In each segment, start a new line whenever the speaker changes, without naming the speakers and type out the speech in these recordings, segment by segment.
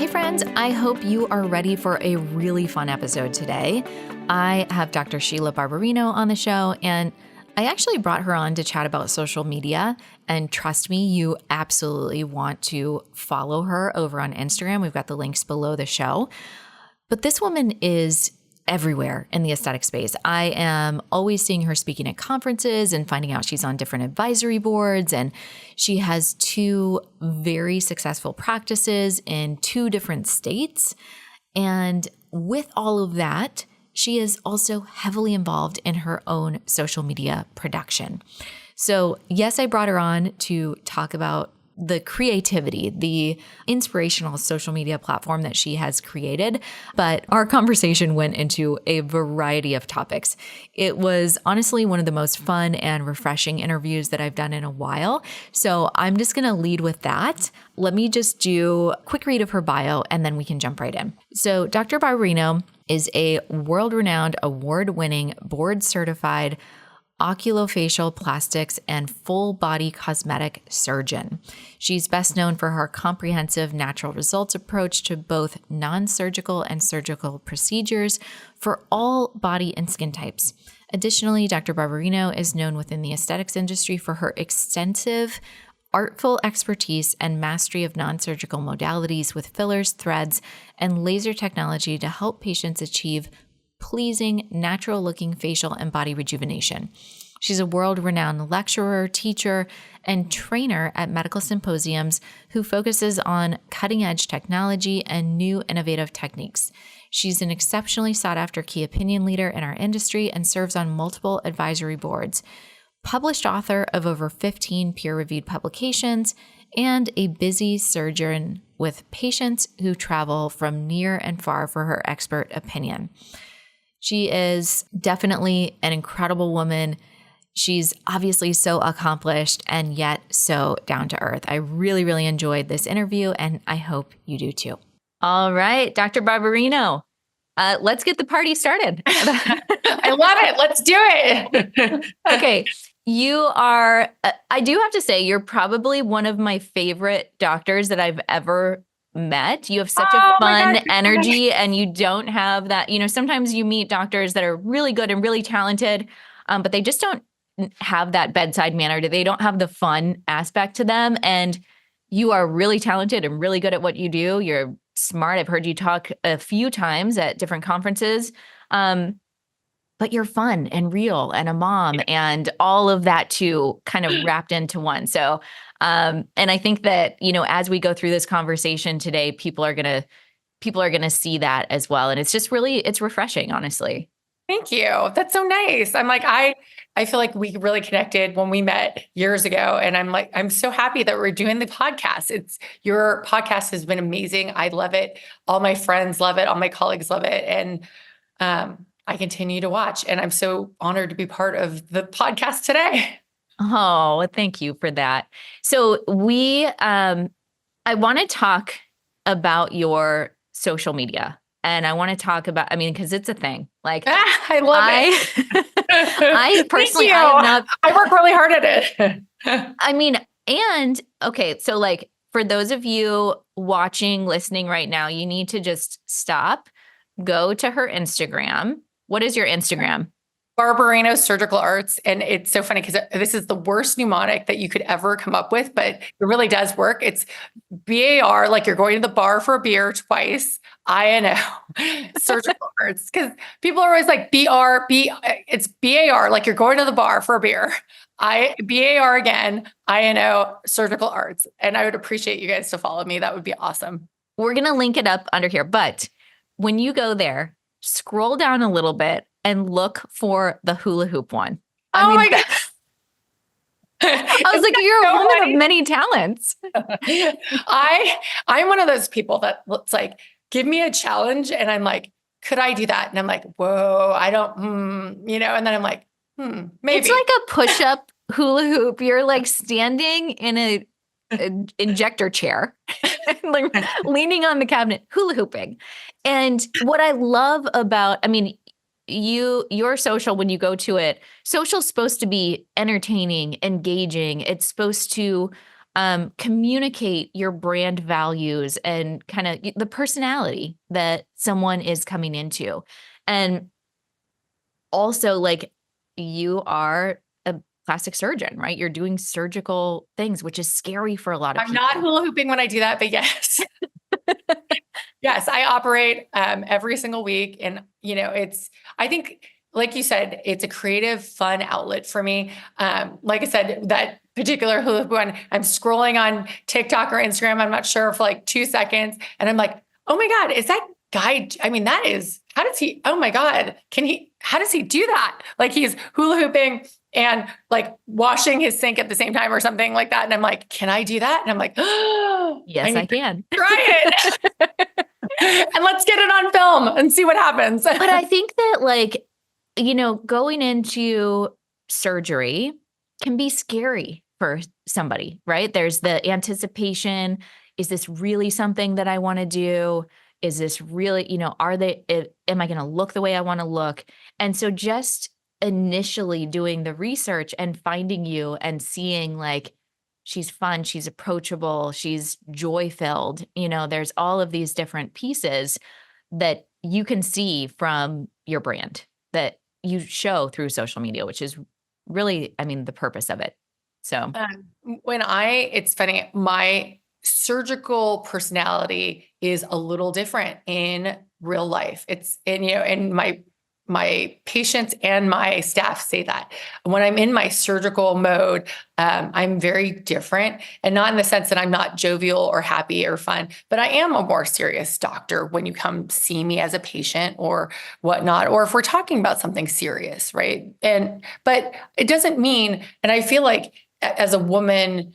Hey friends, I hope you are ready for a really fun episode today. I have Dr. Sheila Barbarino on the show, and I actually brought her on to chat about social media. And trust me, you absolutely want to follow her over on Instagram. We've got the links below the show. But this woman is everywhere in the aesthetic space. I am always seeing her speaking at conferences and finding out she's on different advisory boards. And she has two very successful practices in two different states. And with all of that, she is also heavily involved in her own social media production. So yes, I brought her on to talk about the creativity, the inspirational social media platform that she has created. But our conversation went into a variety of topics. It was honestly one of the most fun and refreshing interviews that I've done in a while. So I'm just going to lead with that. Let me just do a quick read of her bio and then we can jump right in. So Dr. Barbarino is a world-renowned, award-winning, board-certified oculofacial plastics and full body cosmetic surgeon. She's best known for her comprehensive natural results approach to both non-surgical and surgical procedures for all body and skin types. Additionally, Dr. Barbarino is known within the aesthetics industry for her extensive artful expertise and mastery of non-surgical modalities with fillers, threads, and laser technology to help patients achieve pleasing, natural-looking facial and body rejuvenation. She's a world-renowned lecturer, teacher, and trainer at medical symposiums who focuses on cutting-edge technology and new innovative techniques. She's an exceptionally sought-after key opinion leader in our industry and serves on multiple advisory boards, published author of over 15 peer-reviewed publications, and a busy surgeon with patients who travel from near and far for her expert opinion. She is definitely an incredible woman. She's obviously so accomplished and yet so down to earth. I really, really enjoyed this interview and I hope you do too. All right, Dr. Barbarino, let's get the party started.
I love it. Let's do it.
Okay. You are, I do have to say, you're probably one of my favorite doctors that I've ever met. You have such a fun energy and you don't have that, sometimes you meet doctors that are really good and really talented, but they just don't have that bedside manner. They don't have the fun aspect to them. And you are really talented and really good at what you do. You're smart. I've heard you talk a few times at different conferences. But you're fun and real and a mom and all of that too kind of wrapped into one. So, and I think that, as we go through this conversation today, people are going to see that as well. And it's just really, it's refreshing, honestly.
Thank you. That's so nice. I'm like, I feel like we really connected when we met years ago. And I'm so happy that we're doing the podcast. Your podcast has been amazing. I love it. All my friends love it. All my colleagues love it. And, I continue to watch and I'm so honored to be part of the podcast today.
Oh, thank you for that. So I want to talk about your social media and I want to talk about, because it's a thing. Like
I love it.
I personally,
I work really hard at it.
And okay. So like for those of you watching, listening right now, you need to just stop, go to her Instagram. What is your Instagram?
Barbarino Surgical Arts. And it's so funny because this is the worst mnemonic that you could ever come up with, but it really does work. It's BAR, like you're going to the bar for a beer twice. INO, Surgical Arts. Because people are always like it's BAR, like you're going to the bar for a beer. BAR again, INO, Surgical Arts. And I would appreciate you guys to follow me. That would be awesome.
We're going to link it up under here. But when you go there, scroll down a little bit and look for the hula hoop one.
My God.
I was like, you're so a woman funny. Of many talents.
I'm one of those people that looks like, give me a challenge. And I'm like, could I do that? And I'm like, whoa, I don't, and then I'm like, maybe.
It's like a push-up hula hoop. You're like standing in an injector chair, like leaning on the cabinet, hula hooping. And what I love about, your social, when you go to it, social's supposed to be entertaining, engaging. It's supposed to communicate your brand values and kind of the personality that someone is coming into. And also, like, you are a plastic surgeon, right? You're doing surgical things, which is scary for a lot of
I'm not
people.
hula hooping when I do that, but yes. Yes, I operate every single week. And, I think, like you said, it's a creative, fun outlet for me. Like I said, that particular hula hoop one, I'm scrolling on TikTok or Instagram, I'm not sure, for like 2 seconds. And I'm like, oh my God, is that guy? I mean, how does he, oh my God, how does he do that? Like he's hula hooping and like washing his sink at the same time or something like that. And I'm like, can I do that? And I'm like, oh, I
Yes, I
need to
can.
try it. And let's get it on film and see what happens.
But I think that, like, going into surgery can be scary for somebody, right? There's the anticipation. Is this really something that I want to do? Is this really, am I going to look the way I want to look? And so just initially doing the research and finding you and seeing, like, she's fun, she's approachable, she's joy filled, there's all of these different pieces that you can see from your brand that you show through social media, which is really, I mean, the purpose of it. So,
It's funny, my surgical personality is a little different in real life. And my patients and my staff say that when I'm in my surgical mode, I'm very different, and not in the sense that I'm not jovial or happy or fun, but I am a more serious doctor when you come see me as a patient or whatnot, or if we're talking about something serious, right? But it doesn't mean, and I feel like as a woman,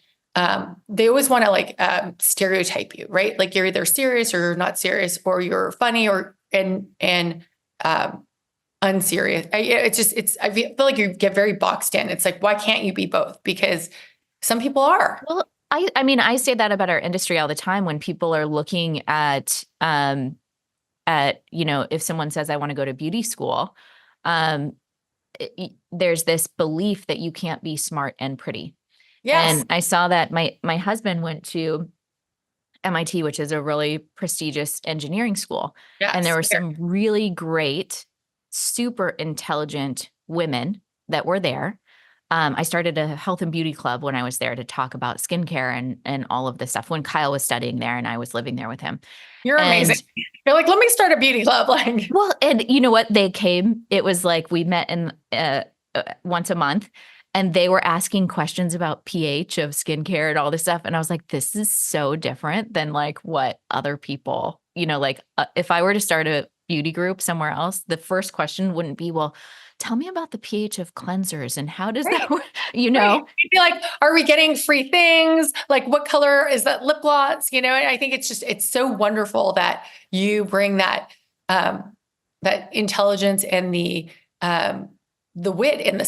they always want to stereotype you, right? Like you're either serious or you're not serious, or you're funny and unserious. I feel like you get very boxed in. It's like, why can't you be both? Because some people are.
well, I mean, I say that about our industry all the time when people are looking at, if someone says, I want to go to beauty school, um, there's this belief that you can't be smart and pretty.
Yes.
And I saw that my husband went to MIT, which is a really prestigious engineering school. And there
Yes.
were some really great, super intelligent women that were there. I started a health and beauty club when I was there to talk about skincare and all of this stuff when Kyle was studying there and I was living there with him.
You're amazing.
And
You're like, let me start a beauty club. Like,
well, and you know what? They came, it was like we met in once a month and they were asking questions about pH of skincare and all this stuff. And I was like, this is so different than like what other people, if I were to start a beauty group somewhere else, the first question wouldn't be, well, tell me about the pH of cleansers and how does that
right,
work?
right. You'd be like, are we getting free things? Like, what color is that lip gloss? And I think it's so wonderful that you bring that intelligence and the wit and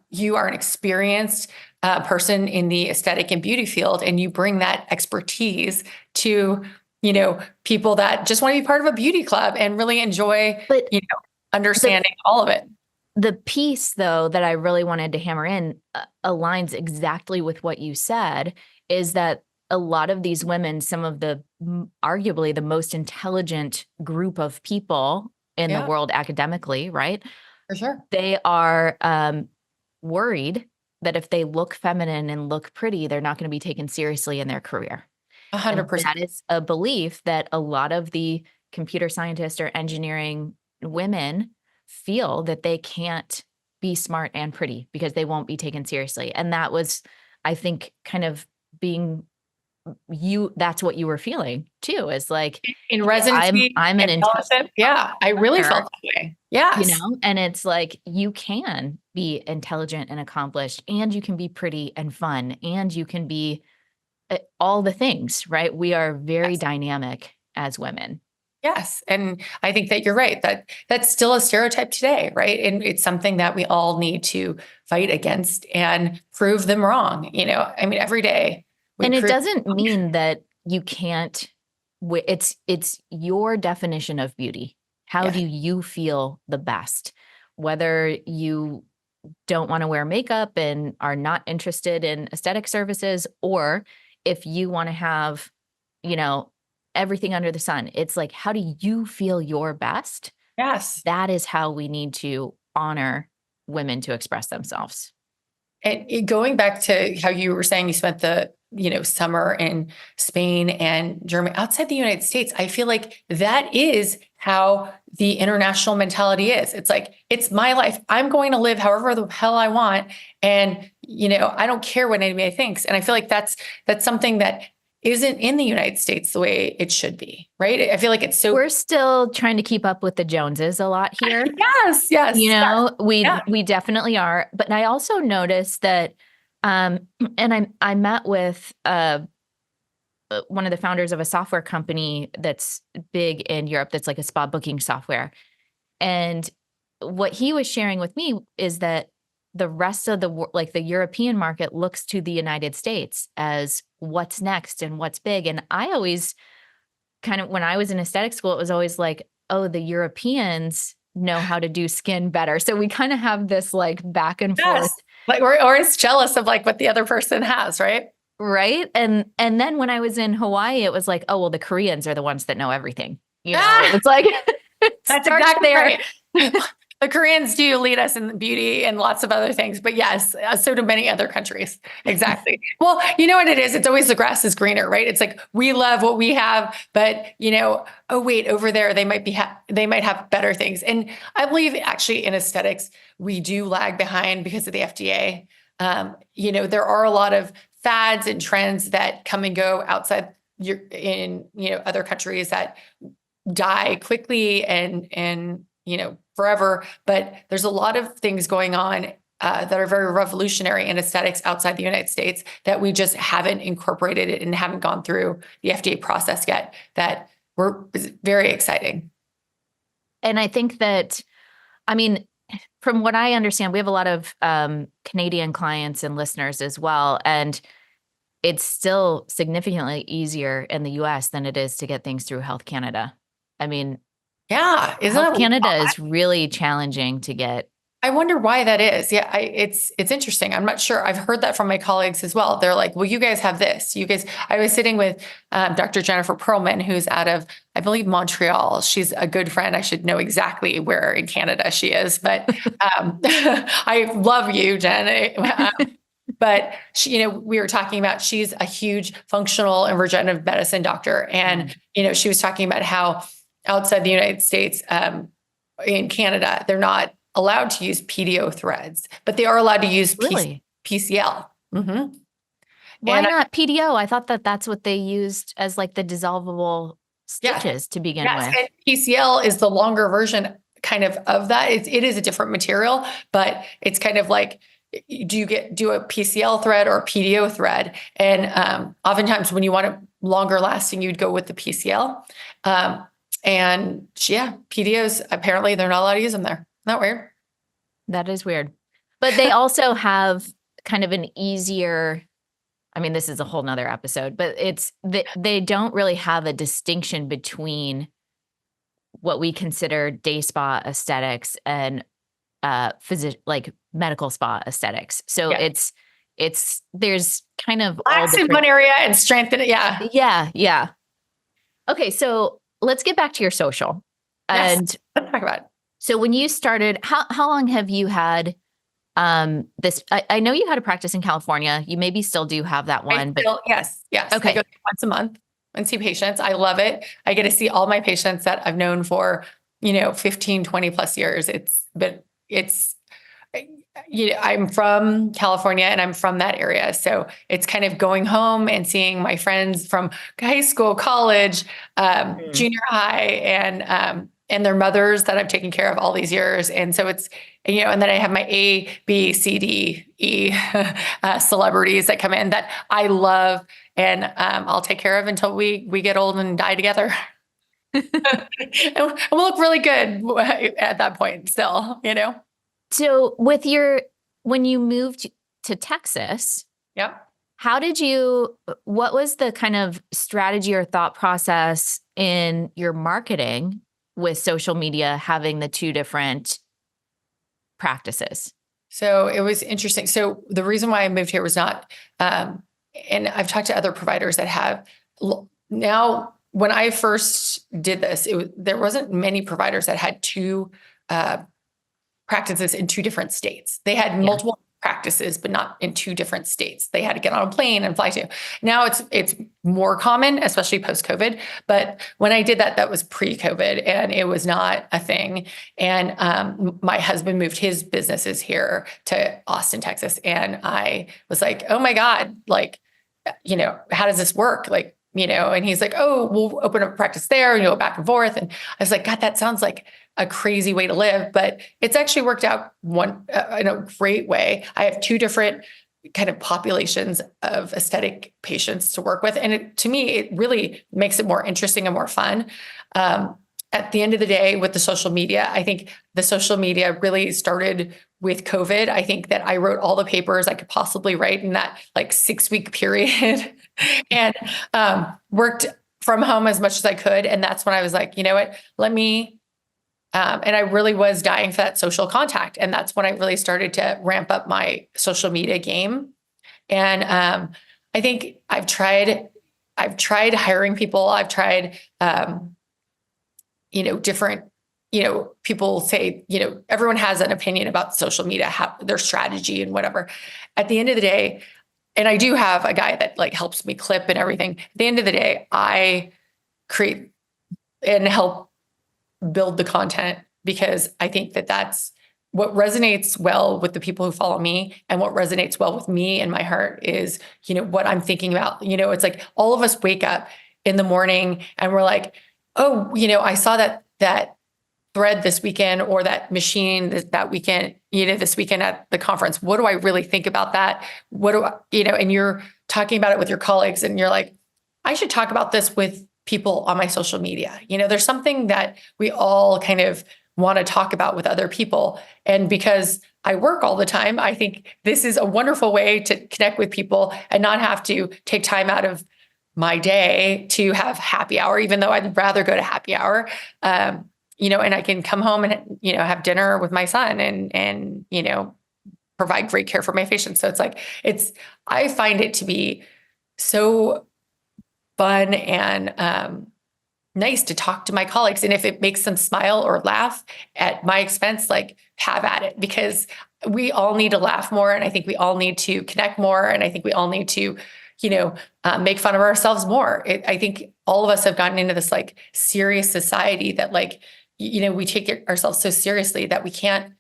you are an experienced person in the aesthetic and beauty field, and you bring that expertise to, people that just want to be part of a beauty club and really enjoy,
But
understanding all of it.
the piece, though, that I really wanted to hammer in aligns exactly with what you said, is that a lot of these women, some of the arguably the most intelligent group of people in the
Yeah,
world academically, right?
for sure.
They are worried that if they look feminine and look pretty, they're not going to be taken seriously in their career. And
100%.
that is a belief that a lot of the computer scientists or engineering women feel that they can't be smart and pretty because they won't be taken seriously. And that was, I think, kind of being that's what you were feeling too, is like,
In
hey,
residency
I'm an
and fellowship. Yeah, I really felt that way. Yes.
and it's like you can be intelligent and accomplished and you can be pretty and fun and you can be all the things, right? We are very
Yes.
dynamic as women.
Yes. And I think that you're right, that that's still a stereotype today, right? And it's something that we all need to fight against and prove them wrong. I mean, every day we
And it
prove.
doesn't mean that you can't, it's your definition of beauty. How
Yes.
do you feel the best? Whether you don't want to wear makeup and are not interested in aesthetic services, or if you want to have, you know, everything under the sun. It's like, how do you feel your best?
Yes.
That is how we need to honor women to express themselves.
And going back to how you were saying you spent the, summer in Spain and Germany outside the United States, I feel like that is how the international mentality is. It's like, it's my life. I'm going to live however the hell I want. And, I don't care what anybody thinks. And I feel like that's something that isn't in the United States the way it should be, right? I feel like it's so.
We're still trying to keep up with the Joneses a lot here.
Yes, yes.
We definitely are. But I also noticed that, and I met with one of the founders of a software company that's big in Europe, that's like a spa booking software. And what he was sharing with me is that the rest of the European market looks to the United States as what's next and what's big. And I always kind of, when I was in aesthetic school, it was always like, oh, the Europeans know how to do skin better. So we kind of have this like back and forth.
Like, or it's jealous of like what the other person has, right?
Right. And then when I was in Hawaii, it was like, oh, well, the Koreans are the ones that know everything. It's like,
that's exactly there. Right. The Koreans do lead us in beauty and lots of other things, but yes, so do many other countries. Exactly. Well, you know what it is? It's always the grass is greener, right? It's like, we love what we have, but oh wait, over there, they might have better things. And I believe actually in aesthetics, we do lag behind because of the FDA. There are a lot of fads and trends that come and go outside in other countries that die quickly and forever. But there's a lot of things going on that are very revolutionary in aesthetics outside the United States that we just haven't incorporated it and haven't gone through the FDA process yet, that is very exciting.
And I think that, from what I understand, we have a lot of Canadian clients and listeners as well. And it's still significantly easier in the US than it is to get things through Health Canada.
Yeah.
Health Canada is really challenging to get.
I wonder why that is. Yeah, it's interesting. I'm not sure. I've heard that from my colleagues as well. They're like, well, you guys have this. I was sitting with Dr. Jennifer Perlman, who's out of, I believe, Montreal. She's a good friend. I should know exactly where in Canada she is, but I love you, Jen. But she, we were talking about, she's a huge functional and regenerative medicine doctor. And, she was talking about how outside the United States, in Canada, they're not allowed to use PDO threads, but they are allowed to use PCL. Mm-hmm.
Why not PDO? I thought that's what they used as like the dissolvable stitches to begin with.
And PCL is the longer version kind of that. It is a different material, but it's kind of like, do a PCL thread or a PDO thread? And oftentimes when you want it longer lasting, you'd go with the PCL. And PDOs, apparently they're not allowed to use them there. Isn't that weird?
That is weird. But they also have kind of an easier, this is a whole nother episode, but they don't really have a distinction between what we consider day spa aesthetics and medical spa aesthetics. So there's kind of
lax in one area and strength in it. Yeah.
Yeah. Okay. So let's get back to your social.
Yes,
and
let's talk about it.
So when you started, how long have you had this? I know you had a practice in California. You maybe still do have that one.
Yes.
Okay.
I go once a month and see patients. I love it. I get to see all my patients that I've known for, 15, 20 plus years. I'm from California and I'm from that area. So it's kind of going home and seeing my friends from high school, college, junior high, and their mothers that I've taken care of all these years. And so it's, and then I have my A, B, C, D, E celebrities that come in that I love and I'll take care of until we get old and die together. And we'll look really good at that point still,
So when you moved to Texas, what was the kind of strategy or thought process in your marketing with social media, having the two different practices?
So it was interesting. So the reason why I moved here was not, and I've talked to other providers that have now. When I first did this, there wasn't many providers that had two practices in two different states. They had multiple practices, but not in two different states. They had to get on a plane and fly to. Now it's more common, especially post-COVID. But when I did that, that was pre-COVID, and it was not a thing. And my husband moved his businesses here to Austin, Texas, and I was like, "Oh my God, like, how does this work?" Like, and he's like, "Oh, we'll open up a practice there and go back and forth." And I was like, "God, that sounds like a crazy way to live," but it's actually worked out in a great way. I have two different kind of populations of aesthetic patients to work with. And to me, it really makes it more interesting and more fun. At the end of the day, with the social media, I think the social media really started with COVID. I think that I wrote all the papers I could possibly write in that like 6-week period and worked from home as much as I could. And that's when I was like, you know what, let me, and I really was dying for that social contact. And that's when I really started to ramp up my social media game. And I think I've tried hiring people. I've tried, different, people say, everyone has an opinion about social media, their strategy and whatever. At the end of the day, and I do have a guy that like helps me clip and everything. At the end of the day, I create and help build the content, because I think that that's what resonates well with the people who follow me, and what resonates well with me and my heart is, what I'm thinking about. It's like all of us wake up in the morning and we're like, "Oh, I saw that thread this weekend, or that machine that weekend, this weekend at the conference. What do I really think about that? What do I, and you're talking about it with your colleagues, and you're like, I should talk about this with people on my social media." There's something that we all kind of want to talk about with other people. And because I work all the time, I think this is a wonderful way to connect with people and not have to take time out of my day to have happy hour, even though I'd rather go to happy hour. And I can come home and, have dinner with my son and, provide great care for my patients. So I find it to be so fun and nice to talk to my colleagues. And if it makes them smile or laugh at my expense, like, have at it, because we all need to laugh more. And I think we all need to connect more. And I think we all need to, make fun of ourselves more. I think all of us have gotten into this like serious society that we take ourselves so seriously that we can't,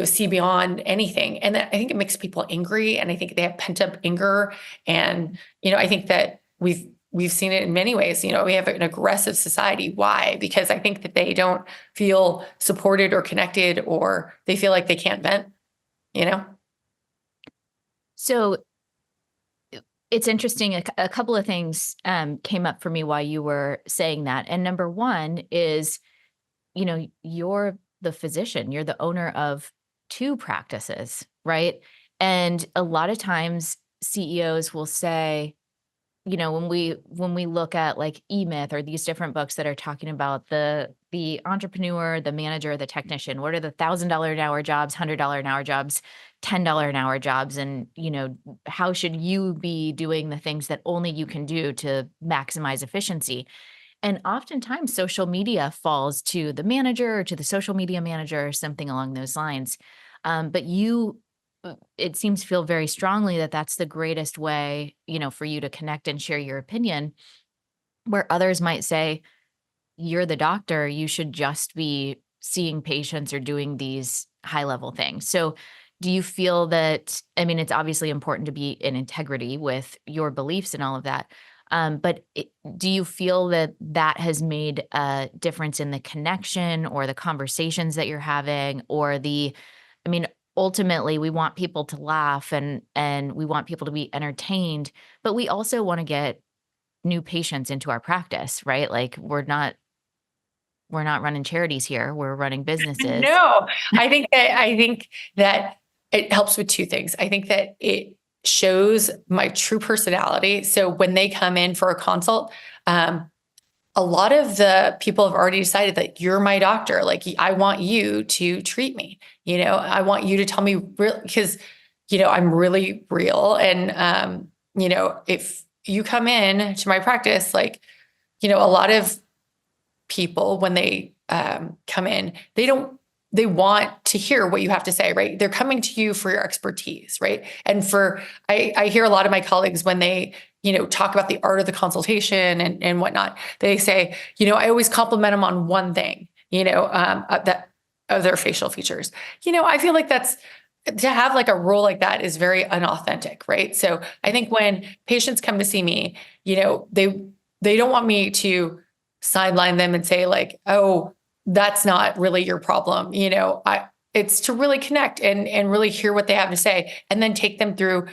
see beyond anything. And I think it makes people angry, and I think they have pent up anger. And, I think that we've seen it in many ways. We have an aggressive society. Why? Because I think that they don't feel supported or connected, or they feel like they can't vent,
So it's interesting. A couple of things came up for me while you were saying that. And number one is, you're the physician, you're the owner of two practices, right? And a lot of times CEOs will say, when we look at like E-Myth or these different books that are talking about the entrepreneur, the manager, the technician, what are the $1,000 an hour jobs, $100 an hour jobs, $10 an hour jobs, and how should you be doing the things that only you can do to maximize efficiency? And oftentimes social media falls to the manager or to the social media manager or something along those lines. But it seems to feel very strongly that that's the greatest way, for you to connect and share your opinion, where others might say, you're the doctor, you should just be seeing patients or doing these high level things. So do you feel that, it's obviously important to be in integrity with your beliefs and all of that. But do you feel that that has made a difference in the connection or the conversations that you're having, or ultimately we want people to laugh and we want people to be entertained, but we also want to get new patients into our practice, right? Like we're not running charities here. We're running businesses.
No, I think that it helps with two things. I think that it shows my true personality. So when they come in for a consult, a lot of the people have already decided that you're my doctor. Like, I want you to treat me. I want you to tell me real, because, I'm really real. And, if you come in to my practice, like, a lot of people, when they come in, they want to hear what you have to say, right? They're coming to you for your expertise, right? And I hear a lot of my colleagues when they, talk about the art of the consultation and whatnot, they say, I always compliment them on one thing, that of their facial features. I feel like to have like a role like that is very unauthentic, right? So I think when patients come to see me, they don't want me to sideline them and say like, oh, that's not really your problem. It's to really connect and really hear what they have to say and then take them through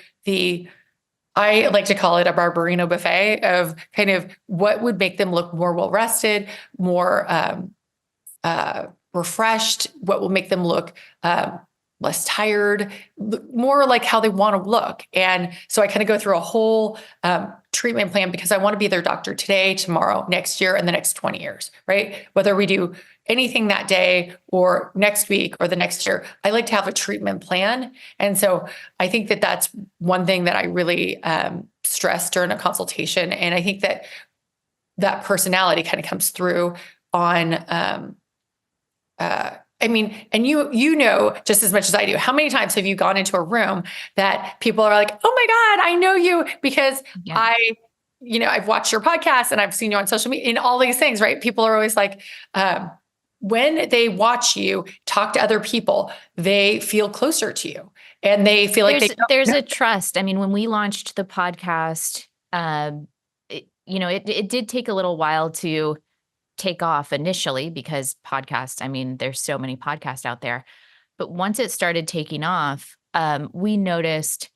I like to call it a Barbarino buffet of kind of what would make them look more well rested, more refreshed, what will make them look less tired, more like how they want to look. And so I kind of go through a whole treatment plan because I want to be their doctor today, tomorrow, next year, and the next 20 years, right? Whether we do anything that day or next week or the next year, I like to have a treatment plan. And so I think that that's one thing that I really stress during a consultation. And I think that personality kind of comes through on and you know just as much as I do, how many times have you gone into a room that people are like, oh my God, I know you because I've watched your podcast and I've seen you on social media and all these things, right? People are always like, when they watch you talk to other people, they feel closer to you and they feel like
there's a trust. I mean, when we launched the podcast, it did take a little while to take off initially because podcasts, I mean, there's so many podcasts out there. But once it started taking off, we noticed,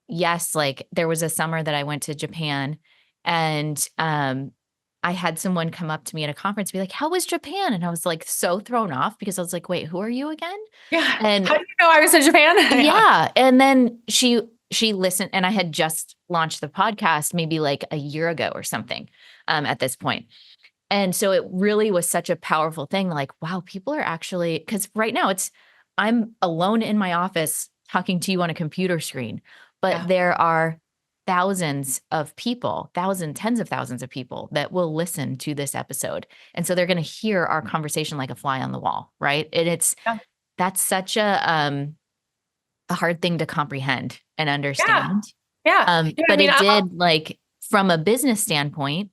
yes, like there was a summer that I went to Japan and I had someone come up to me at a conference and be like, how was Japan? And I was like so thrown off because I was like, wait, who are you again?
Yeah.
And
how do you know I was in Japan?
Yeah. And then she listened and I had just launched the podcast maybe like a year ago or something at this point. And so it really was such a powerful thing. Like, wow, people are actually, because right now I'm alone in my office talking to you on a computer screen, but there are thousands of people, tens of thousands of people that will listen to this episode. And so they're going to hear our conversation like a fly on the wall. Right. And that's such a hard thing to comprehend and understand.
Yeah.
But it did, like, from a business standpoint,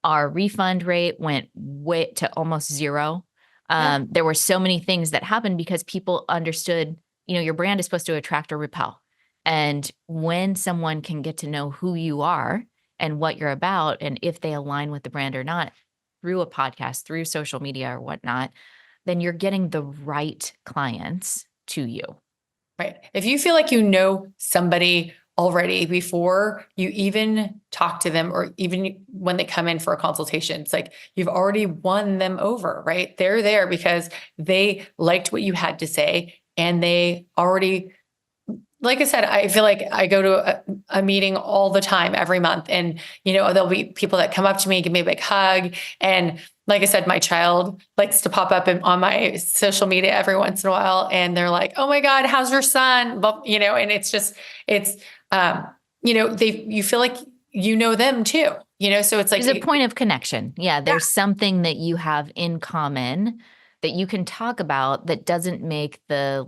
our refund rate went way to almost zero. There were so many things that happened because people understood, your brand is supposed to attract or repel. And when someone can get to know who you are and what you're about, and if they align with the brand or not, through a podcast, through social media or whatnot, then you're getting the right clients to you.
Right. If you feel like you know somebody already before you even talk to them, or even when they come in for a consultation, it's like you've already won them over, right? They're there because they liked what you had to say and they already, like I said, I feel like I go to a meeting all the time, every month. And, there'll be people that come up to me, give me a big hug. And like I said, my child likes to pop up on my social media every once in a while. And they're like, oh my God, how's your son? But, and it's you feel like you know them too, so it's like
there's a point of connection. Yeah. There's something that you have in common that you can talk about that doesn't make the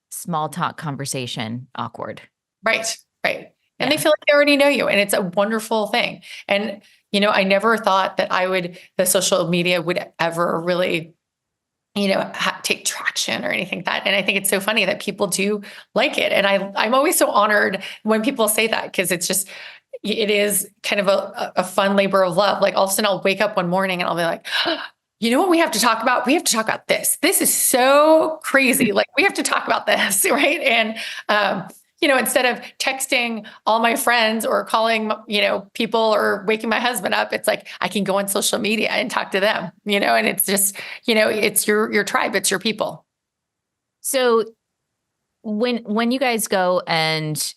small talk conversation awkward.
Right. And they feel like they already know you, and it's a wonderful thing. And, I never thought that the social media would ever really, take traction or anything like that. And I think it's so funny that people do like it. And I'm always so honored when people say that, because it is kind of a fun labor of love. Like all of a sudden I'll wake up one morning and I'll be like, you know what we have to talk about? We have to talk about this. This is so crazy. Like we have to talk about this. Right. And, instead of texting all my friends or calling, people or waking my husband up, it's like, I can go on social media and talk to them, and it's just, it's your tribe, it's your people.
So when you guys go and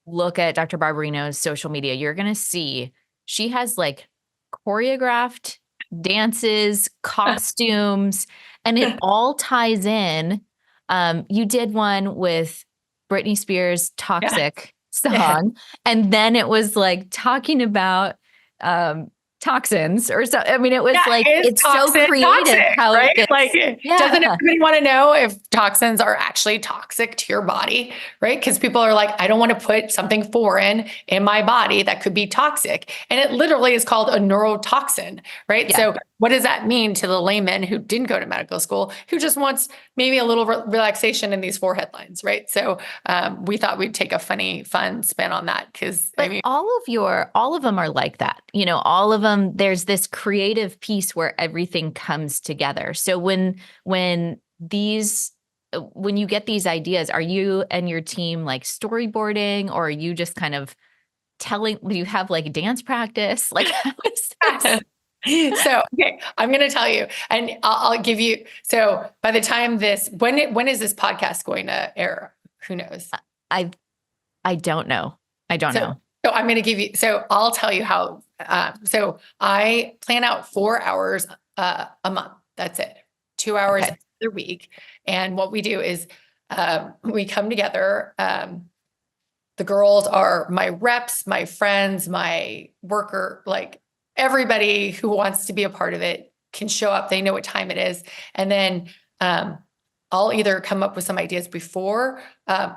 look at Dr. Barbarino's social media, you're going to see she has choreographed dances, costumes, and it all ties in You did one with Britney Spears'
Yeah.
Toxic song. And then it was like talking about toxins or so. I mean, it was like, it's so creative how
right?
it gets.
Like, doesn't everybody want to know if toxins are actually toxic to your body, right? Because people are like, I don't want to put something foreign in my body that could be toxic. And it literally is called a neurotoxin, right?
Yeah.
So what does that mean to the layman who didn't go to medical school, who just wants maybe a little relaxation in these forehead lines, right? So we thought we'd take a funny, fun spin on that because I mean,
all of them are like that. You know, all of them, there's this creative piece where everything comes together. So when you get these ideas, are you and your team like storyboarding, or are you just kind of do you have like dance practice? Like, how is this?
So, okay, I'm going to tell you, and I'll give you, so by the time when is this podcast going to air? Who knows?
I don't know. I don't know.
So I'm going to give you, so I'll tell you how, so I plan out 4 hours a month. That's it. 2 hours a week. And what we do is we come together. The girls are my reps, my friends, my worker, like everybody who wants to be a part of it can show up. They know what time it is. And then I'll either come up with some ideas before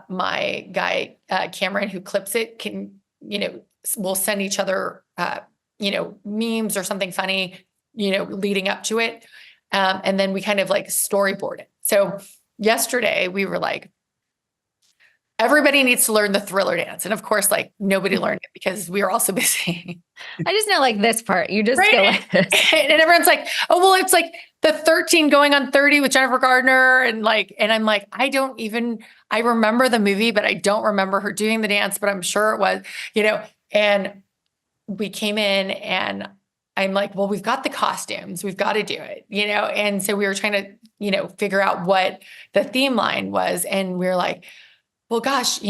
my guy, Cameron, who clips it, can, we'll send each other, memes or something funny, leading up to it. And then we kind of like storyboard it. So yesterday we were like, everybody needs to learn the Thriller dance. And of course, like nobody learned it because we were all so busy.
I just know like this part. You just go like this.
And everyone's like, oh, well, it's like the 13 going on 30 with Jennifer Gardner. And I'm like, I remember the movie, but I don't remember her doing the dance, but I'm sure it was, and we came in and I'm like, well, we've got the costumes, we've got to do it, And so we were trying to, figure out what the theme line was. And we were like, well, gosh,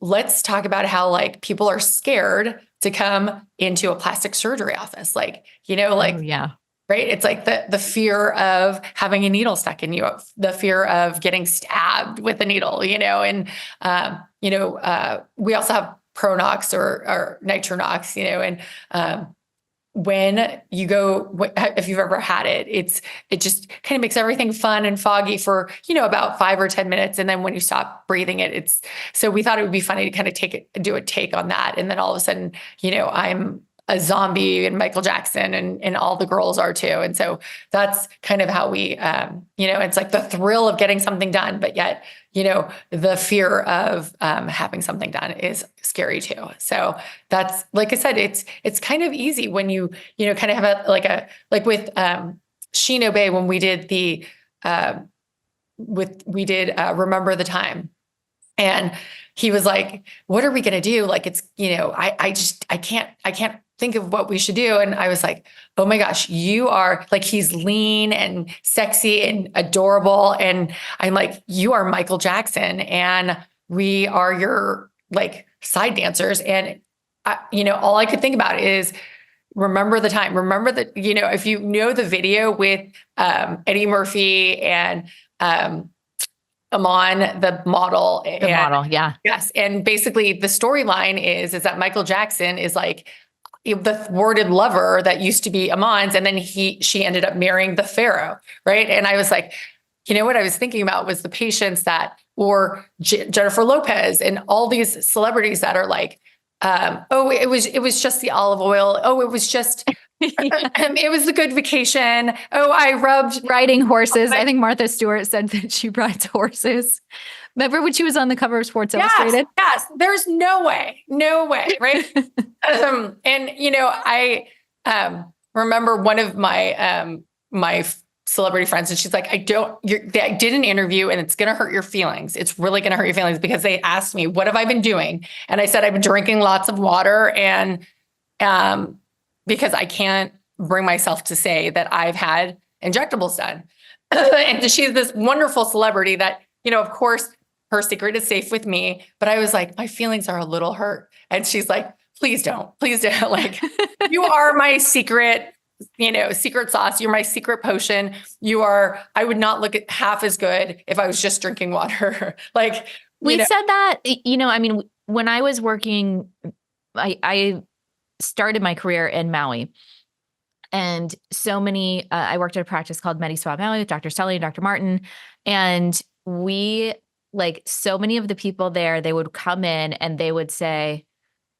let's talk about how like people are scared to come into a plastic surgery office. Like,
yeah.
Right. It's like the fear of having a needle stuck in you, the fear of getting stabbed with a needle, and, we also have Pronox or Nitronox, and, when you go, if you've ever had it, it just kind of makes everything fun and foggy for, about 5 or 10 minutes. And then when you stop breathing it, so we thought it would be funny to kind of do a take on that. And then all of a sudden, I'm a zombie and Michael Jackson and all the girls are too. And so that's kind of how we, it's like the thrill of getting something done, but yet, the fear of having something done is scary too. So that's, like I said, it's kind of easy when you, kind of have like with Sheena Bay, when we did Remember the Time. And he was like, what are we going to do? Like, it's, I can't think of what we should do. And I was like, oh my gosh, you are like, he's lean and sexy and adorable. And I'm like, you are Michael Jackson and we are your like side dancers. And all I could think about is Remember the Time. Remember that, if you know the video with Eddie Murphy and Amon, the model.
Yeah.
Yes. And basically the storyline is that Michael Jackson is like the thwarted lover that used to be Amon's. And then she ended up marrying the Pharaoh. Right. And I was like, what I was thinking about was the patients or Jennifer Lopez and all these celebrities that are like, it was just the olive oil. Oh, it was just, it was a good vacation. Oh, I rubbed
riding horses. I think Martha Stewart said that she rides horses. Remember when she was on the cover of Sports Illustrated?
Yes. There's no way. Right. And, I remember one of my, my celebrity friends, and she's like, I did an interview and it's going to hurt your feelings. It's really going to hurt your feelings because they asked me, what have I been doing? And I said, I've been drinking lots of water. And, because I can't bring myself to say that I've had injectables done. And she's this wonderful celebrity that, of course, her secret is safe with me. But I was like, my feelings are a little hurt. And she's like, please don't. Like, you are my secret secret sauce. You're my secret potion. I would not look at half as good if I was just drinking water. Like,
we said that, I mean, when I was working, I started my career in Maui. And so many, I worked at a practice called MediSpa Maui with Dr. Sully and Dr. Martin. And so many of the people there, they would come in and they would say,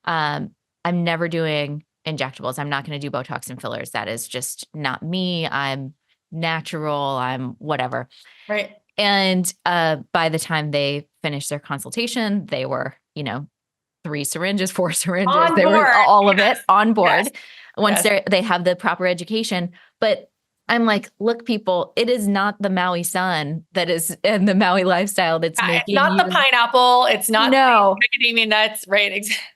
I'm never doing injectables. I'm not going to do Botox and fillers. That is just not me. I'm natural. I'm whatever.
Right.
And by the time they finished their consultation, they were, 3 syringes, 4 syringes.
On
They were
board.
all of it on board.
Yes.
Once they have the proper education. But I'm like, look, people, it is not the Maui sun that is and the Maui lifestyle that's making
it's not the pineapple. It's not the macadamia nuts, right? Exactly.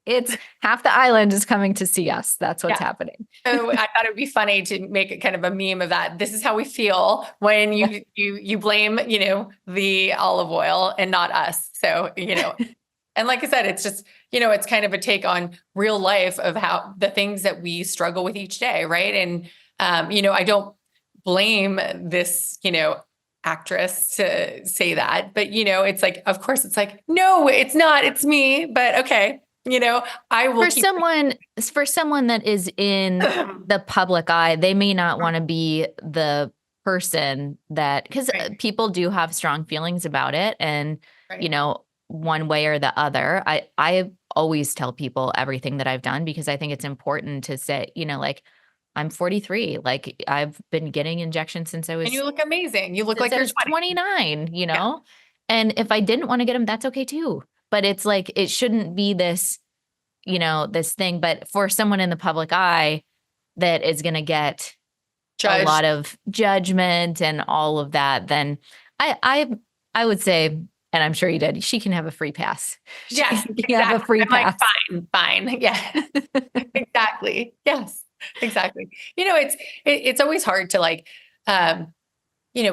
It's half the island is coming to see us. That's what's happening.
So I thought it would be funny to make it kind of a meme of that. This is how we feel when you blame, the olive oil and not us. So, and like I said, it's just, it's kind of a take on real life of how the things that we struggle with each day. Right. And, I don't blame this, actress to say that, but it's like, of course it's like, no, it's not, it's me, but okay. I will
for someone that is in the public eye, they may not want to be the person that, because people do have strong feelings about it. And, one way or the other, I always tell people everything that I've done, because I think it's important to say, like, I'm 43. Like, I've been getting injections since I was.
And you look amazing. You look like you're
29, and if I didn't want to get them, that's okay too. But it's like, it shouldn't be this, this thing. But for someone in the public eye that is going to get a lot of judgment and all of that, then I would say, and I'm sure you did, she can have a free pass.
Yes,
exactly. Have a free pass.
Like, fine. Yeah, exactly. Yes, exactly. It's always hard to like,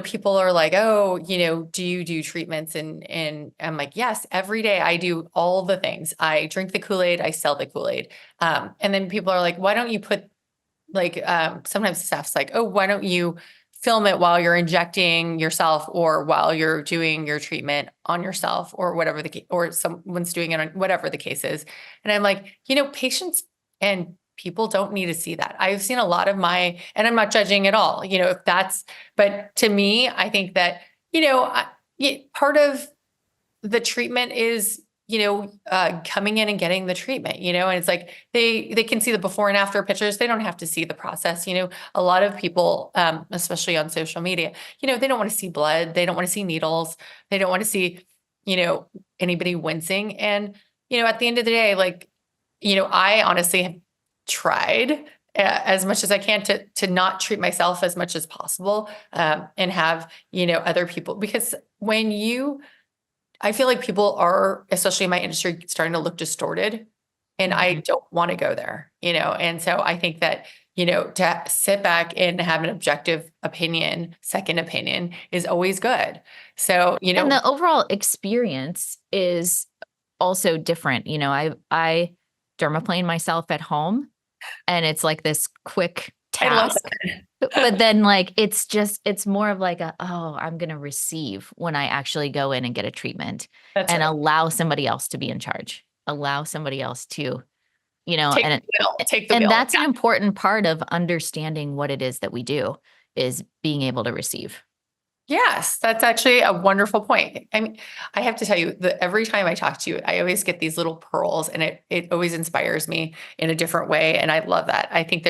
people are like, oh, do you do treatments? And I'm like, yes, every day I do all the things. I drink the Kool-Aid, I sell the Kool-Aid. And then people are like, why don't you put like, sometimes staff's like, oh, why don't you film it while you're injecting yourself or while you're doing your treatment on yourself or whatever or someone's doing it on whatever the case is. And I'm like, patients and people don't need to see that. I've seen a lot of and I'm not judging at all, but to me, I think that, part of the treatment is, coming in and getting the treatment, and it's like, they can see the before and after pictures. They don't have to see the process. A lot of people, especially on social media, they don't want to see blood. They don't want to see needles. They don't want to see, anybody wincing. And, at the end of the day, like, I honestly have tried as much as I can to not treat myself as much as possible, and have, other people, because I feel like people are, especially in my industry, starting to look distorted, and I don't want to go there, and so I think that, to sit back and have an objective opinion, second opinion is always good. So,
and the overall experience is also different. I dermaplane myself at home, and it's like this quick task. But then like, it's more of like I'm going to receive when I actually go in and get a treatment. That's and right. Allow somebody else to be in charge, allow somebody else to, take the wheel. That's an important part of understanding what it is that we do, is being able to receive.
Yes, that's actually a wonderful point. I mean, I have to tell you that every time I talk to you, I always get these little pearls, and it always inspires me in a different way. And I love that. I think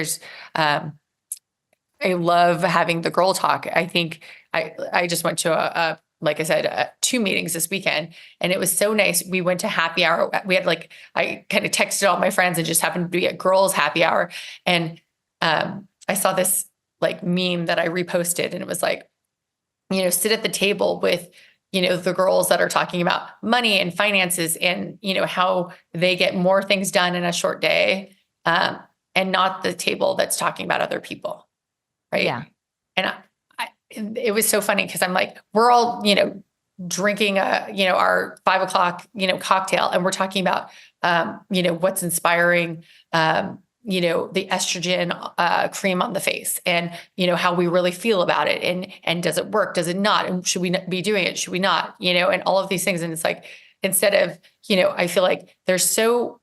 I love having the girl talk. I think I just went to like I said, 2 meetings this weekend, and it was so nice. We went to happy hour. We had I kind of texted all my friends and just happened to be at girls happy hour. And I saw this like meme that I reposted, and it was like, sit at the table with, the girls that are talking about money and finances and, how they get more things done in a short day, and not the table that's talking about other people. Right.
Yeah.
And it was so funny, because I'm like, we're all, drinking our 5 o'clock, cocktail, and we're talking about, what's inspiring, the estrogen cream on the face, and how we really feel about it, and does it work, does it not, and should we be doing it, should we not, and all of these things. And it's like, instead of, I feel like it's so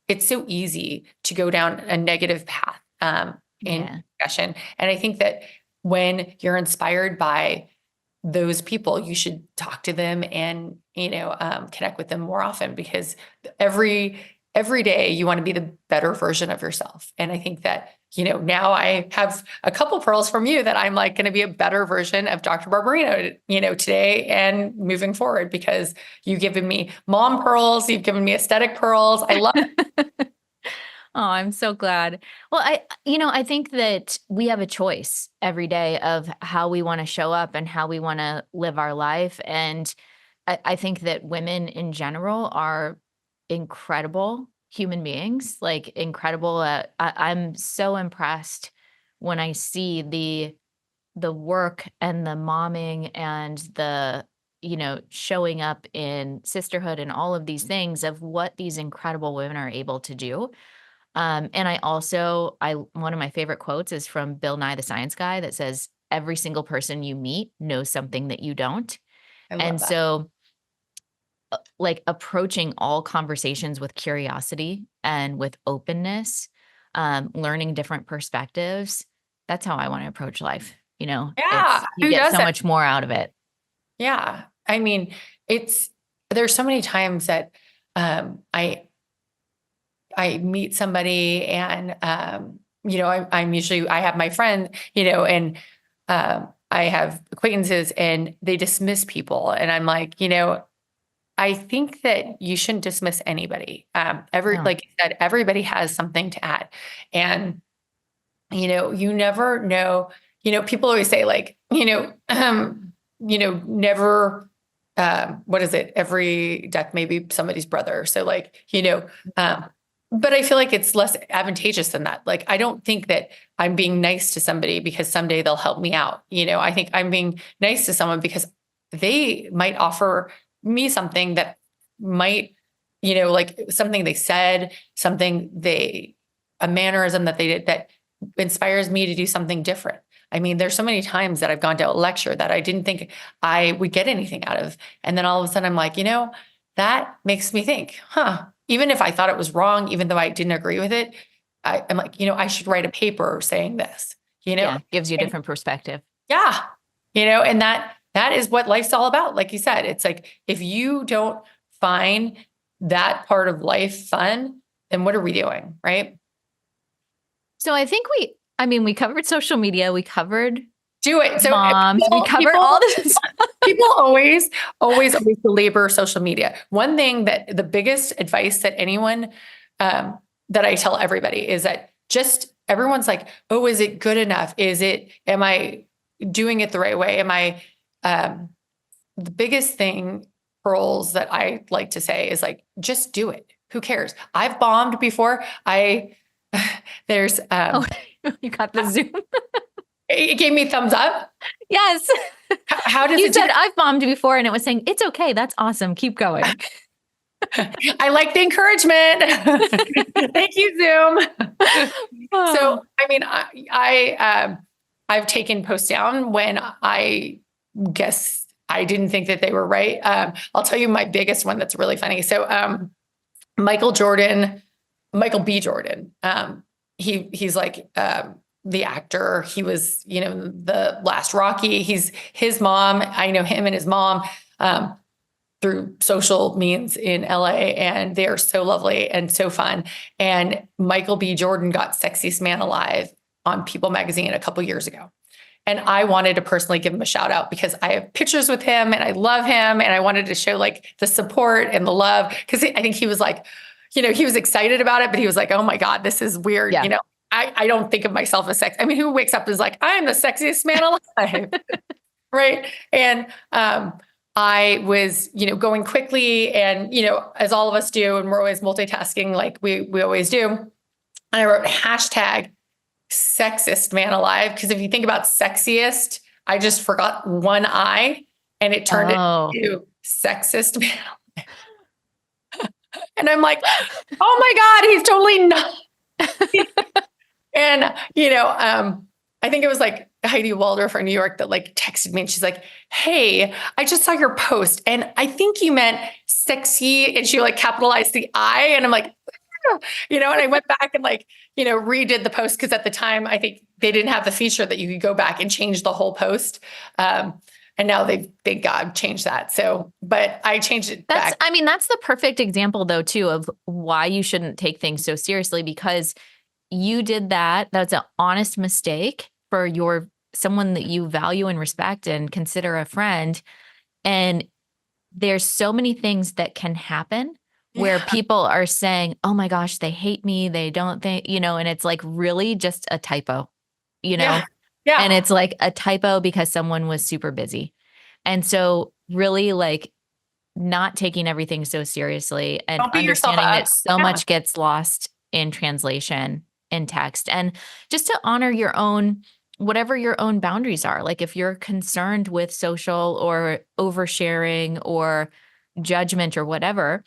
easy to go down a negative path in discussion. And I think that when you're inspired by those people, you should talk to them and, connect with them more often, because every day you want to be the better version of yourself. And I think that, now I have a couple pearls from you that I'm like going to be a better version of Dr. Barbarino, today and moving forward, because you've given me mom pearls, you've given me aesthetic pearls. I love it.
Oh, I'm so glad. Well, I think that we have a choice every day of how we want to show up and how we want to live our life. And I think that women in general are incredible human beings, like incredible. I'm so impressed when I see the work and the momming and the, showing up in sisterhood and all of these things of what these incredible women are able to do. And one of my favorite quotes is from Bill Nye the Science Guy that says, every single person you meet knows something that you don't.
I love
And
that.
so like approaching all conversations with curiosity and with openness, learning different perspectives. That's how I want to approach life.
Yeah.
You get so much more out of it.
Yeah. I mean, there's so many times that, I meet somebody and, I have my friend, and, I have acquaintances and they dismiss people. And I'm like, I think that you shouldn't dismiss anybody.
No.
Like you said, everybody has something to add. And, you never know, people always say like, never, what is it? Every death may be somebody's brother. So like, but I feel like it's less advantageous than that. Like, I don't think that I'm being nice to somebody because someday they'll help me out. I think I'm being nice to someone because they might offer me something that might, like something they said, a mannerism that they did that inspires me to do something different. I mean, there's so many times that I've gone to a lecture that I didn't think I would get anything out of. And then all of a sudden I'm like, that makes me think, even if I thought it was wrong, even though I didn't agree with it, I'm like, I should write a paper saying this,
gives you a different perspective.
Yeah. And that is what life's all about. Like you said, it's like, if you don't find that part of life fun, then what are we doing? Right.
So I think we covered social media. We covered
do it. So
moms, we covered all this.
People always belabor social media. One thing that the biggest advice that anyone, that I tell everybody is that just everyone's like, oh, is it good enough? Am I doing it the right way? The biggest thing, pearls, that I like to say is like, just do it. Who cares? I've bombed before. There's,
you got the Zoom.
It gave me thumbs up.
Yes.
How does
you said I've bombed before and it was saying, it's okay. That's awesome. Keep going.
I like the encouragement. Thank you, Zoom. So, I mean, I've taken posts down when I guess I didn't think that they were right. I'll tell you my biggest one that's really funny. So, Michael B. Jordan, he's like, the actor. He was, the last Rocky. His mom. I know him and his mom through social means in LA, and they are so lovely and so fun. And Michael B. Jordan got Sexiest Man Alive on People magazine a couple years ago. And I wanted to personally give him a shout out because I have pictures with him and I love him. And I wanted to show like the support and the love. Cause I think he was like, he was excited about it, but he was like, oh my God, this is weird.
Yeah.
I don't think of myself as sex. I mean, who wakes up and is like, I'm the sexiest man alive. Right. And, I was, going quickly and, as all of us do, and we're always multitasking like we always do. And I wrote hashtag sexist man alive. Cause if you think about sexiest, I just forgot one I and it turned into sexist man alive. And I'm like, oh my God, he's totally not. And, I think it was like Heidi Waldorf from New York that like texted me and she's like, "Hey, I just saw your post and I think you meant sexy." And she like capitalized the I. And I'm like, and I went back and like, redid the post because at the time I think they didn't have the feature that you could go back and change the whole post. And now thank God, changed that. So, but I changed it back.
I mean, that's the perfect example though, too, of why you shouldn't take things so seriously, because you did that. That's an honest mistake for someone that you value and respect and consider a friend. And there's so many things that can happen where people are saying, "Oh my gosh, they hate me. They don't think," and it's like really just a typo,
Yeah. Yeah.
and it's like a typo because someone was super busy. And so really like not taking everything so seriously and
Don't beat yourself
understanding
up.
that so
Yeah.
much gets lost in translation in text, and just to honor whatever your own boundaries are. Like if you're concerned with social or oversharing or judgment or whatever,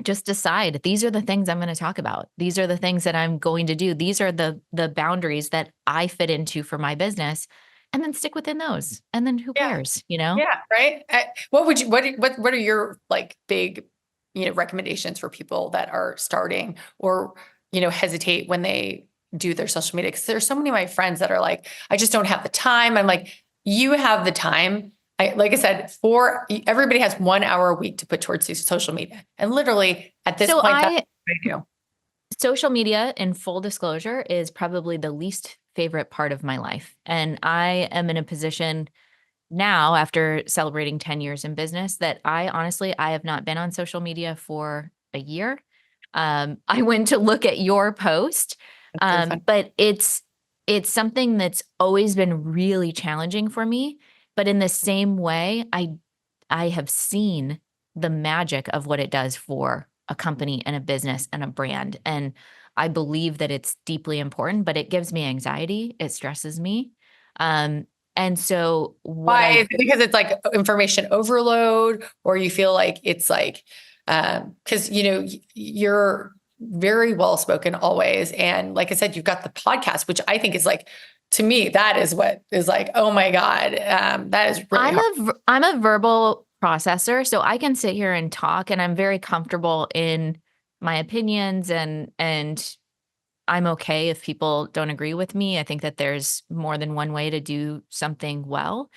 just decide these are the things I'm going to talk about. These are the things that I'm going to do. These are the boundaries that I fit into for my business, and then stick within those. And then who
Yeah.
cares,
Yeah. Right. What are your like big, recommendations for people that are starting or, hesitate when they do their social media? Cause there's so many of my friends that are like, I just don't have the time. I'm like, you have the time. Like I said, everybody has 1 hour a week to put towards social media. And literally at this
So
point, that's what I do.
social media, in full disclosure, is probably the least favorite part of my life. And I am in a position now, after celebrating 10 years in business, that I have not been on social media for a year. I went to look at your post,
That's so fun.
but it's something that's always been really challenging for me. But in the same way, I have seen the magic of what it does for a company and a business and a brand. And I believe that it's deeply important, but it gives me anxiety. It stresses me. And so
Why? Is it because it's like information overload, or you feel like it's like, because, you're very well spoken always. And like I said, you've got the podcast, which I think is like, to me, that is what is like, oh my God, that is really hard.
I'm a verbal processor, so I can sit here and talk, and I'm very comfortable in my opinions, and I'm okay if people don't agree with me. I think that there's more than one way to do something well.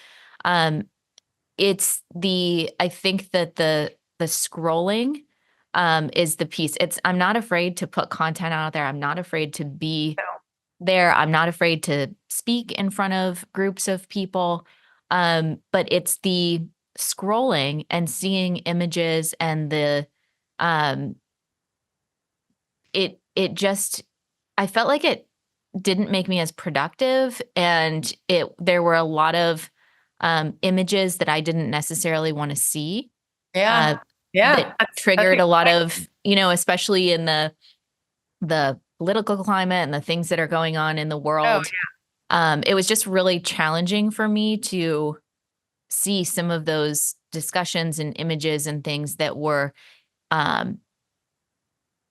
Um, I think that the scrolling is the piece. I'm not afraid to put content out there. I'm not afraid to be there. I'm not afraid to speak in front of groups of people. But it's the scrolling and seeing images and um, it just, I felt like it didn't make me as productive, and there were a lot of images that I didn't necessarily want to see.
Yeah. Yeah.
That triggered a lot
Exciting.
of, especially in the political climate and the things that are going on in the
Oh,
world. It was just really challenging for me to see some of those discussions and images and things that were, um,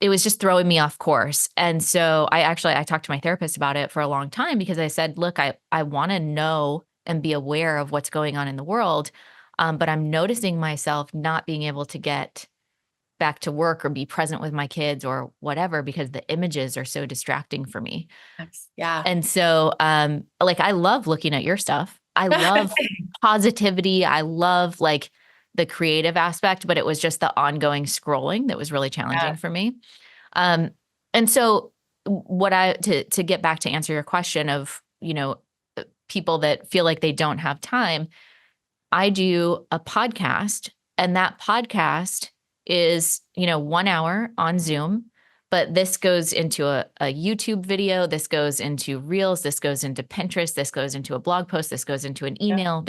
it was just throwing me off course. And so I talked to my therapist about it for a long time, because I said, look, I want to know and be aware of what's going on in the world. But I'm noticing myself not being able to get back to work or be present with my kids or whatever, because the images are so distracting for me.
yeah.
And so, like, I love looking at your stuff. I love positivity. I love like the creative aspect, but it was just the ongoing scrolling that was really challenging
Yeah.
for me. Um, and so to get back to answer your question of, people that feel like they don't have time, I do a podcast, and that podcast is, 1 hour on Zoom, but this goes into a YouTube video. This goes into Reels. This goes into Pinterest. This goes into a blog post. This goes into an email.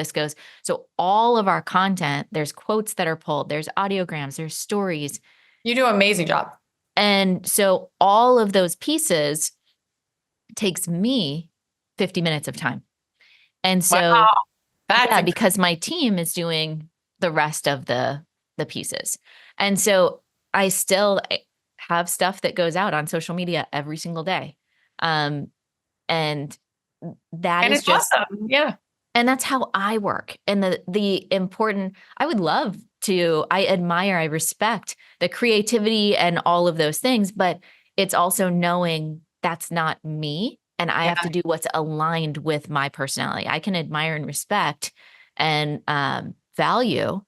So all of our content, there's quotes that are pulled, there's audiograms, there's stories.
You do an amazing job.
And so all of those pieces takes me 50 minutes of time. And so,
Wow.
yeah, because my team is doing the rest of the pieces. And so I still have stuff that goes out on social media every single day. And that
And
is
it's
just,
awesome. Yeah.
and that's how I work. And the important, I would love to, I admire, I respect the creativity and all of those things, but it's also knowing that's not me. And I have to do what's aligned with my personality. I can admire and respect and value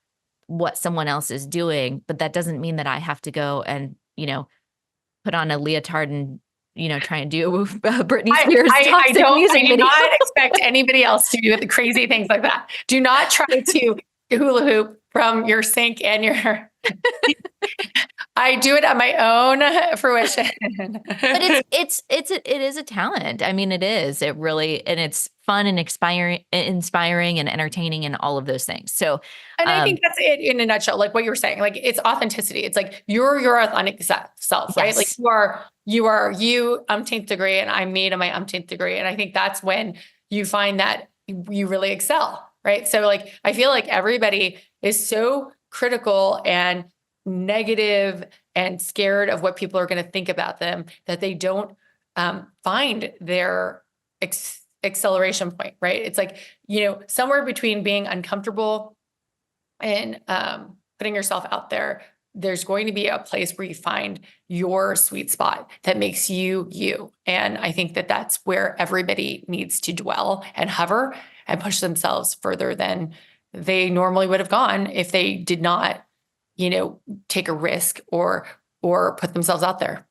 what someone else is doing, but that doesn't mean that I have to go and, put on a leotard and, try and do Britney Spears toxic music
I do
video.
not expect anybody else to do crazy things like that. Do not try to hula hoop from your sink and your, I do it at my own fruition.
But it is a talent. I mean, it is. It really, and it's fun and inspiring and entertaining and all of those things. So,
and I think that's it in a nutshell. Like what you were saying, like it's authenticity. It's like you're your authentic self, right?
Yes.
Like you are you umpteenth degree, and I'm me to my umpteenth degree. And I think that's when you find that you really excel, right? So like I feel like everybody is so critical and negative and scared of what people are going to think about them that they don't find their acceleration point, right? It's like, somewhere between being uncomfortable and putting yourself out there, there's going to be a place where you find your sweet spot that makes you you. And I think that that's where everybody needs to dwell and hover and push themselves further than they normally would have gone if they did not, take a risk or put themselves out there.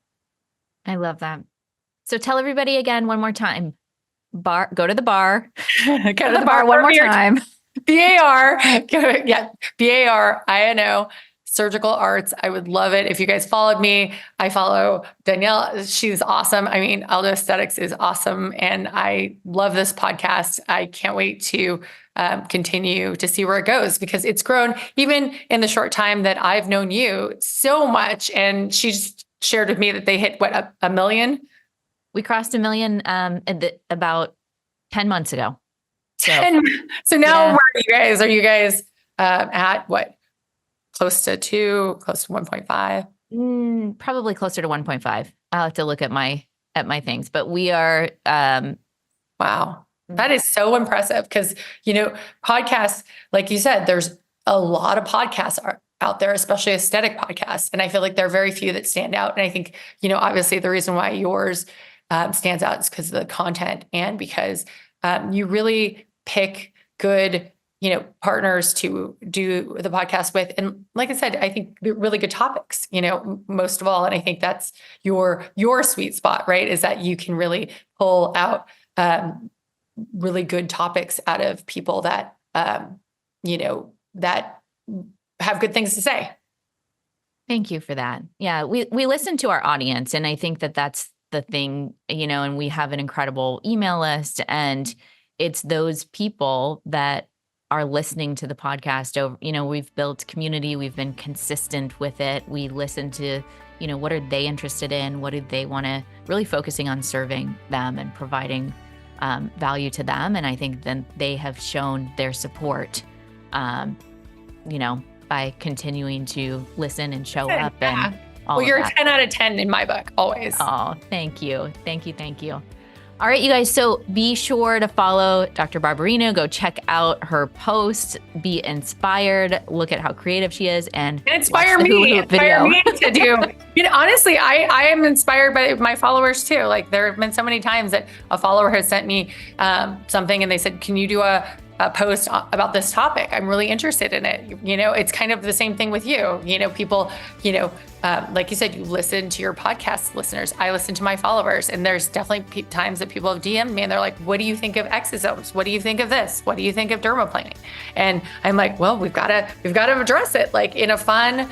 I love that. So tell everybody again one more time. Go to the bar.
Go to the bar
one more time.
BAR. BARINO Surgical Arts. I would love it if you guys followed me. I follow Danielle. She's awesome. I mean, Aldo Aesthetics is awesome. And I love this podcast. I can't wait to continue to see where it goes because it's grown even in the short time that I've known you so much. And she's shared with me that they hit what, a million?
We crossed 1 million about 10 months ago.
So now where are you guys? Are you guys at what? Close to 2, close to 1.5?
Probably closer to 1.5. I'll have to look at my things, but we are.
Wow. That is so impressive because, podcasts, like you said, there's a lot of podcasts out there, especially aesthetic podcasts. And I feel like there are very few that stand out. And I think, obviously the reason why yours stands out is because of the content and because you really pick good, partners to do the podcast with. And like I said, I think they're really good topics, most of all. And I think that's your sweet spot, right? Is that you can really pull out really good topics out of people that, that have good things to say.
Thank you for that. Yeah. We listen to our audience, and I think that that's the thing, and we have an incredible email list, and it's those people that are listening to the podcast. We've built community. We've been consistent with it. We listen to, what are they interested in? What do they want to really focusing on serving them and providing value to them. And I think then they have shown their support, by continuing to listen and show up and all of that.
Well, you're a 10 out of 10 in my book, always.
Oh, thank you. Thank you. Thank you. All right, you guys. So be sure to follow Dr. Barbarino. Go check out her posts. Be inspired. Look at how creative she is, and
inspire me. Inspire me to do. Honestly, I am inspired by my followers too. Like there have been so many times that a follower has sent me something, and they said, "Can you do a post about this topic? I'm really interested in it." It's kind of the same thing with you. People, like you said, you listen to your podcast listeners. I listen to my followers, and there's definitely times that people have DM'd me and they're like, "What do you think of exosomes? What do you think of this? What do you think of dermaplaning?" And I'm like, well, we've got to address it like in a fun,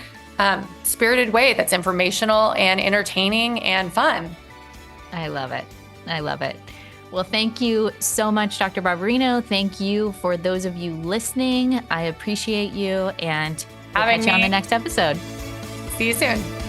spirited way that's informational and entertaining and fun.
I love it. I love it. Well, thank you so much, Dr. Barbarino. Thank you for those of you listening. I appreciate you, and we'll catch you on the next episode.
See you soon.